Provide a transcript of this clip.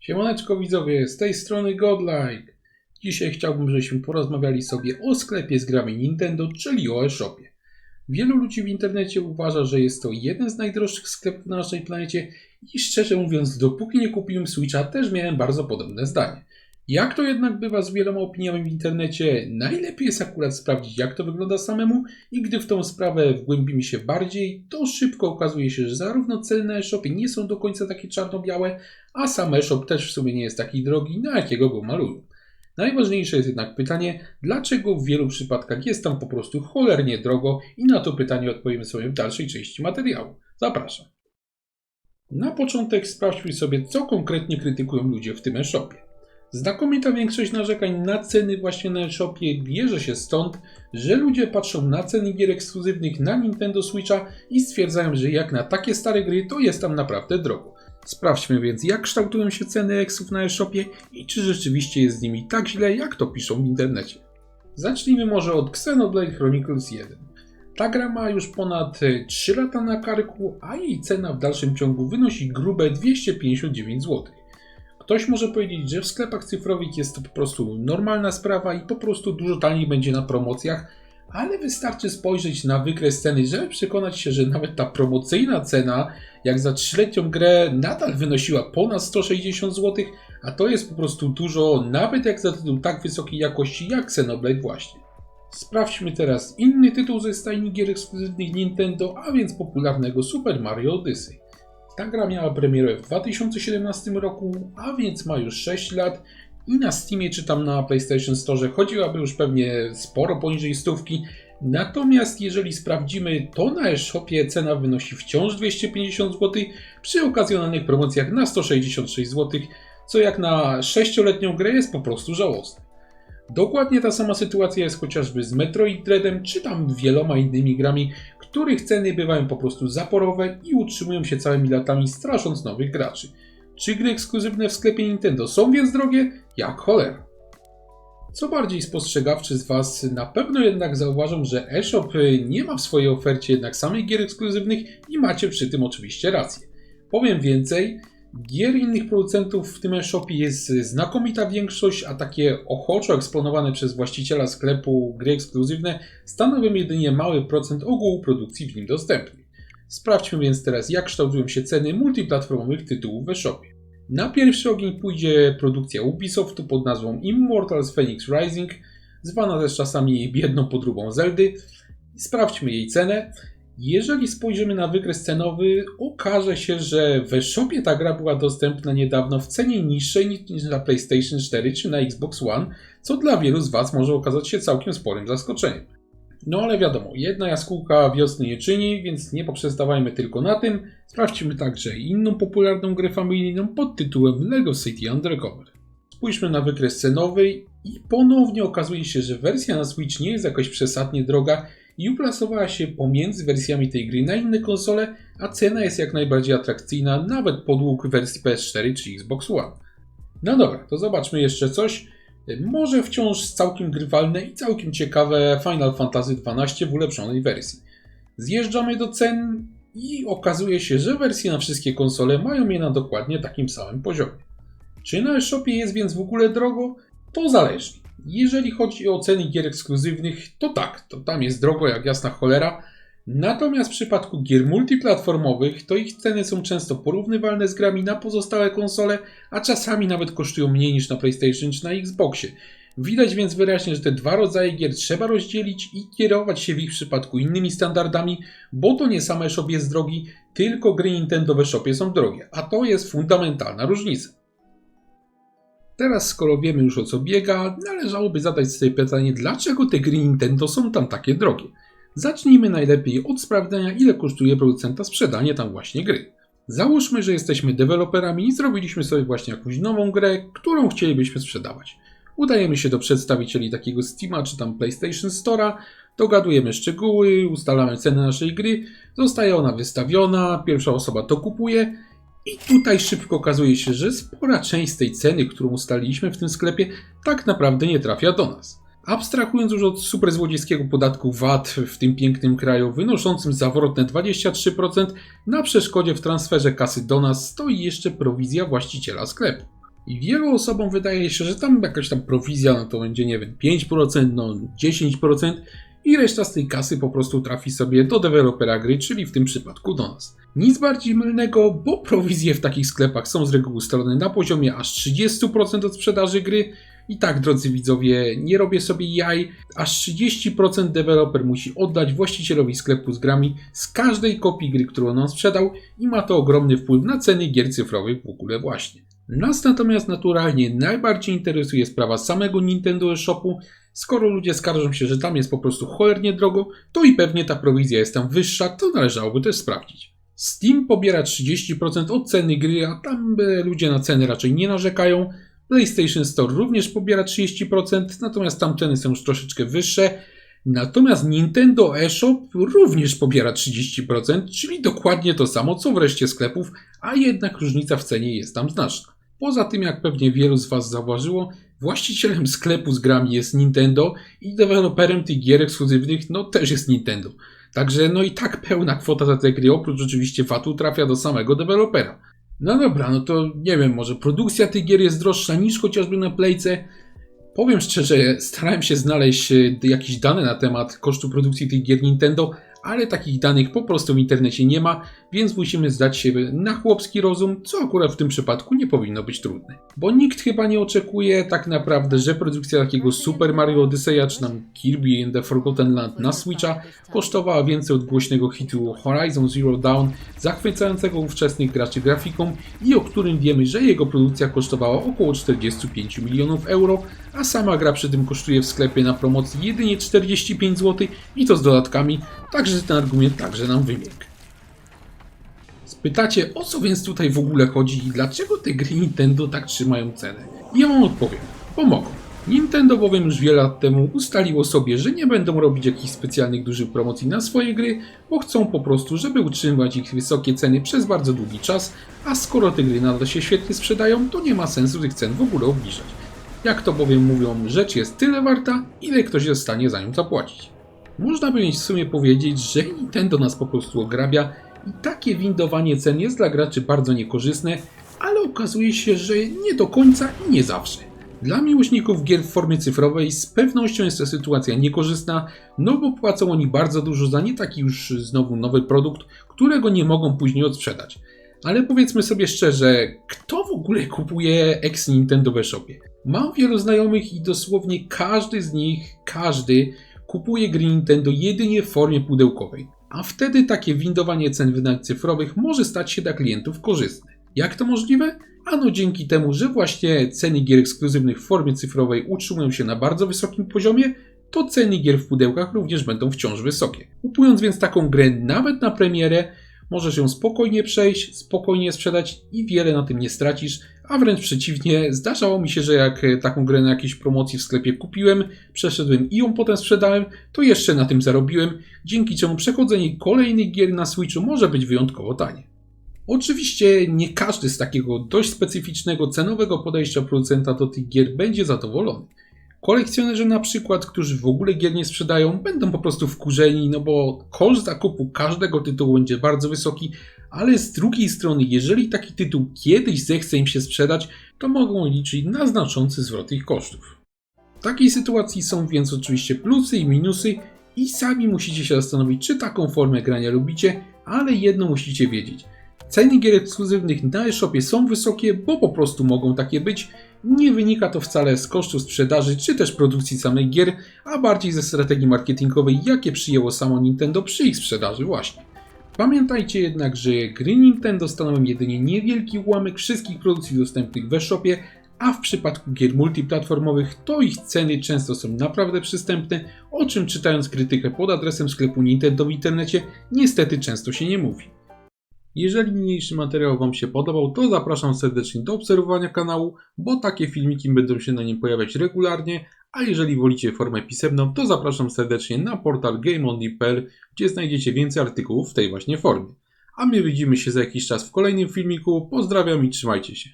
Siemaneczko widzowie, z tej strony Godlike. Dzisiaj chciałbym, żebyśmy porozmawiali sobie o sklepie z grami Nintendo, czyli o eShopie. Wielu ludzi w internecie uważa, że jest to jeden z najdroższych sklepów na naszej planecie i szczerze mówiąc, dopóki nie kupiłem Switcha, też miałem bardzo podobne zdanie. Jak to jednak bywa z wieloma opiniami w internecie, najlepiej jest akurat sprawdzić, jak to wygląda samemu i gdy w tą sprawę wgłębimy się bardziej, to szybko okazuje się, że zarówno ceny na eShopie nie są do końca takie czarno-białe, a sam eShop też w sumie nie jest taki drogi, na jakiego go malują. Najważniejsze jest jednak pytanie, dlaczego w wielu przypadkach jest tam po prostu cholernie drogo i na to pytanie odpowiemy sobie w dalszej części materiału. Zapraszam. Na początek sprawdźmy sobie, co konkretnie krytykują ludzie w tym eShopie. Znakomita większość narzekań na ceny właśnie na eShopie bierze się stąd, że ludzie patrzą na ceny gier ekskluzywnych na Nintendo Switcha i stwierdzają, że jak na takie stare gry, to jest tam naprawdę drogo. Sprawdźmy więc, jak kształtują się ceny eksów na eShopie i czy rzeczywiście jest z nimi tak źle, jak to piszą w internecie. Zacznijmy może od Xenoblade Chronicles 1. Ta gra ma już ponad 3 lata na karku, a jej cena w dalszym ciągu wynosi grube 259 zł. Ktoś może powiedzieć, że w sklepach cyfrowych jest to po prostu normalna sprawa i po prostu dużo taniej będzie na promocjach, ale wystarczy spojrzeć na wykres ceny, żeby przekonać się, że nawet ta promocyjna cena, jak za 3-letnią grę, nadal wynosiła ponad 160 zł, a to jest po prostu dużo, nawet jak za tytuł tak wysokiej jakości jak Xenoblade właśnie. Sprawdźmy teraz inny tytuł ze stajni gier ekskluzywnych Nintendo, a więc popularnego Super Mario Odyssey. Ta gra miała premierę w 2017 roku, a więc ma już 6 lat i na Steamie czy tam na PlayStation Store chodziłaby już pewnie sporo poniżej stówki. Natomiast jeżeli sprawdzimy, to na eShopie cena wynosi wciąż 250 zł, przy okazjonalnych promocjach na 166 zł, co jak na 6-letnią grę jest po prostu żałosne. Dokładnie ta sama sytuacja jest chociażby z Metroid Dreadem czy tam wieloma innymi grami, których ceny bywają po prostu zaporowe i utrzymują się całymi latami, strasząc nowych graczy. Czy gry ekskluzywne w sklepie Nintendo są więc drogie? Jak cholera. Co bardziej spostrzegawczy z Was, na pewno jednak zauważą, że eShop nie ma w swojej ofercie jednak samych gier ekskluzywnych i macie przy tym oczywiście rację. Powiem więcej, gier innych producentów w tym eShopie jest znakomita większość, a takie ochoczo eksponowane przez właściciela sklepu gry ekskluzywne stanowią jedynie mały procent ogółu produkcji w nim dostępnych. Sprawdźmy więc teraz, jak kształtują się ceny multiplatformowych tytułów w eShopie. Na pierwszy ogień pójdzie produkcja Ubisoftu pod nazwą Immortals Fenyx Rising, zwana też czasami biedną podróbą Zeldy. Sprawdźmy jej cenę. Jeżeli spojrzymy na wykres cenowy, okaże się, że w eShopie ta gra była dostępna niedawno w cenie niższej niż na PlayStation 4 czy na Xbox One, co dla wielu z Was może okazać się całkiem sporym zaskoczeniem. No ale wiadomo, jedna jaskółka wiosny nie czyni, więc nie poprzestawajmy tylko na tym. Sprawdźmy także inną popularną grę familijną pod tytułem LEGO City Undercover. Spójrzmy na wykres cenowy i ponownie okazuje się, że wersja na Switch nie jest jakoś przesadnie droga i uplasowała się pomiędzy wersjami tej gry na inne konsole, a cena jest jak najbardziej atrakcyjna, nawet podług wersji PS4 czy Xbox One. No dobra, to zobaczmy jeszcze coś. Może wciąż całkiem grywalne i całkiem ciekawe Final Fantasy XII w ulepszonej wersji. Zjeżdżamy do cen i okazuje się, że wersje na wszystkie konsole mają je na dokładnie takim samym poziomie. Czy na eShopie jest więc w ogóle drogo? To zależy. Jeżeli chodzi o ceny gier ekskluzywnych, to tak, to tam jest drogo jak jasna cholera. Natomiast w przypadku gier multiplatformowych, to ich ceny są często porównywalne z grami na pozostałe konsole, a czasami nawet kosztują mniej niż na PlayStation czy na Xboxie. Widać więc wyraźnie, że te dwa rodzaje gier trzeba rozdzielić i kierować się w ich przypadku innymi standardami, bo to nie sam eShop jest drogi, tylko gry Nintendo w eShopie są drogie, a to jest fundamentalna różnica. Teraz, skoro wiemy już o co biega, należałoby zadać sobie pytanie, dlaczego te gry Nintendo są tam takie drogie. Zacznijmy najlepiej od sprawdzenia, ile kosztuje producenta sprzedanie tam właśnie gry. Załóżmy, że jesteśmy deweloperami i zrobiliśmy sobie właśnie jakąś nową grę, którą chcielibyśmy sprzedawać. Udajemy się do przedstawicieli takiego Steama czy tam PlayStation Store'a, dogadujemy szczegóły, ustalamy cenę naszej gry, zostaje ona wystawiona, pierwsza osoba to kupuje i tutaj szybko okazuje się, że spora część z tej ceny, którą ustaliliśmy w tym sklepie, tak naprawdę nie trafia do nas. Abstrahując już od super złodziejskiego podatku VAT w tym pięknym kraju wynoszącym zawrotne 23%, na przeszkodzie w transferze kasy do nas stoi jeszcze prowizja właściciela sklepu. I wielu osobom wydaje się, że tam jakaś tam prowizja, no to będzie, nie wiem, 5%, no 10% i reszta z tej kasy po prostu trafi sobie do dewelopera gry, czyli w tym przypadku do nas. Nic bardziej mylnego, bo prowizje w takich sklepach są z reguły ustalone na poziomie aż 30% od sprzedaży gry. I tak, drodzy widzowie, nie robię sobie jaj, aż 30% deweloper musi oddać właścicielowi sklepu z grami z każdej kopii gry, którą on sprzedał i ma to ogromny wpływ na ceny gier cyfrowych w ogóle właśnie. Nas natomiast naturalnie najbardziej interesuje sprawa samego Nintendo eShopu. Skoro ludzie skarżą się, że tam jest po prostu cholernie drogo, to i pewnie ta prowizja jest tam wyższa, to należałoby też sprawdzić. Steam pobiera 30% od ceny gry, a tam ludzie na ceny raczej nie narzekają. PlayStation Store również pobiera 30%, natomiast tam ceny są już troszeczkę wyższe. Natomiast Nintendo eShop również pobiera 30%, czyli dokładnie to samo co w reszcie sklepów, a jednak różnica w cenie jest tam znaczna. Poza tym, jak pewnie wielu z Was zauważyło, właścicielem sklepu z grami jest Nintendo i deweloperem tych gier ekskluzywnych no też jest Nintendo. Także no i tak pełna kwota za te gry oprócz oczywiście VAT-u trafia do samego dewelopera. No dobra, no to nie wiem, może produkcja tych gier jest droższa niż chociażby na Playce. Powiem szczerze, starałem się znaleźć jakieś dane na temat kosztu produkcji tych gier Nintendo, ale takich danych po prostu w internecie nie ma, więc musimy zdać się na chłopski rozum, co akurat w tym przypadku nie powinno być trudne. Bo nikt chyba nie oczekuje tak naprawdę, że produkcja takiego Super Mario Odyseya czy tam Kirby and the Forgotten Land na Switcha kosztowała więcej od głośnego hitu Horizon Zero Dawn, zachwycającego ówczesnych graczy grafiką i o którym wiemy, że jego produkcja kosztowała około 45 milionów euro, a sama gra przy tym kosztuje w sklepie na promocji jedynie 45 zł i to z dodatkami, także ten argument także nam wymiękł. Spytacie, o co więc tutaj w ogóle chodzi i dlaczego te gry Nintendo tak trzymają cenę? I ja wam odpowiem, pomogą. Nintendo bowiem już wiele lat temu ustaliło sobie, że nie będą robić jakichś specjalnych dużych promocji na swoje gry, bo chcą po prostu, żeby utrzymywać ich wysokie ceny przez bardzo długi czas, a skoro te gry nadal się świetnie sprzedają, to nie ma sensu tych cen w ogóle obniżać. Jak to bowiem mówią, rzecz jest tyle warta, ile ktoś jest w stanie za nią zapłacić. Można by w sumie powiedzieć, że Nintendo nas po prostu ograbia i takie windowanie cen jest dla graczy bardzo niekorzystne, ale okazuje się, że nie do końca i nie zawsze. Dla miłośników gier w formie cyfrowej z pewnością jest to sytuacja niekorzystna, no bo płacą oni bardzo dużo za nie taki już znowu nowy produkt, którego nie mogą później odsprzedać. Ale powiedzmy sobie szczerze, kto w ogóle kupuje ex-Nintendo w eShopie? Mam wielu znajomych i dosłownie każdy z nich, kupuje gry Nintendo jedynie w formie pudełkowej. A wtedy takie windowanie cen wydań cyfrowych może stać się dla klientów korzystne. Jak to możliwe? Ano dzięki temu, że właśnie ceny gier ekskluzywnych w formie cyfrowej utrzymują się na bardzo wysokim poziomie, to ceny gier w pudełkach również będą wciąż wysokie. Kupując więc taką grę nawet na premierę, możesz ją spokojnie przejść, spokojnie sprzedać i wiele na tym nie stracisz, a wręcz przeciwnie, zdarzało mi się, że jak taką grę na jakiejś promocji w sklepie kupiłem, przeszedłem i ją potem sprzedałem, to jeszcze na tym zarobiłem, dzięki czemu przechodzenie kolejnych gier na Switchu może być wyjątkowo tanie. Oczywiście nie każdy z takiego dość specyficznego cenowego podejścia producenta do tych gier będzie zadowolony. Kolekcjonerzy na przykład, którzy w ogóle gier nie sprzedają, będą po prostu wkurzeni, no bo koszt zakupu każdego tytułu będzie bardzo wysoki, ale z drugiej strony, jeżeli taki tytuł kiedyś zechce im się sprzedać, to mogą liczyć na znaczący zwrot ich kosztów. W takiej sytuacji są więc oczywiście plusy i minusy i sami musicie się zastanowić, czy taką formę grania lubicie, ale jedno musicie wiedzieć. Ceny gier ekskluzywnych na eShopie są wysokie, bo po prostu mogą takie być. Nie wynika to wcale z kosztu sprzedaży czy też produkcji samych gier, a bardziej ze strategii marketingowej, jakie przyjęło samo Nintendo przy ich sprzedaży właśnie. Pamiętajcie jednak, że gry Nintendo stanowią jedynie niewielki ułamek wszystkich produkcji dostępnych w eShopie, a w przypadku gier multiplatformowych to ich ceny często są naprawdę przystępne, o czym czytając krytykę pod adresem sklepu Nintendo w internecie niestety często się nie mówi. Jeżeli niniejszy materiał Wam się podobał, to zapraszam serdecznie do obserwowania kanału, bo takie filmiki będą się na nim pojawiać regularnie, a jeżeli wolicie formę pisemną, to zapraszam serdecznie na portal GameOnly.pl, gdzie znajdziecie więcej artykułów w tej właśnie formie. A my widzimy się za jakiś czas w kolejnym filmiku, pozdrawiam i trzymajcie się.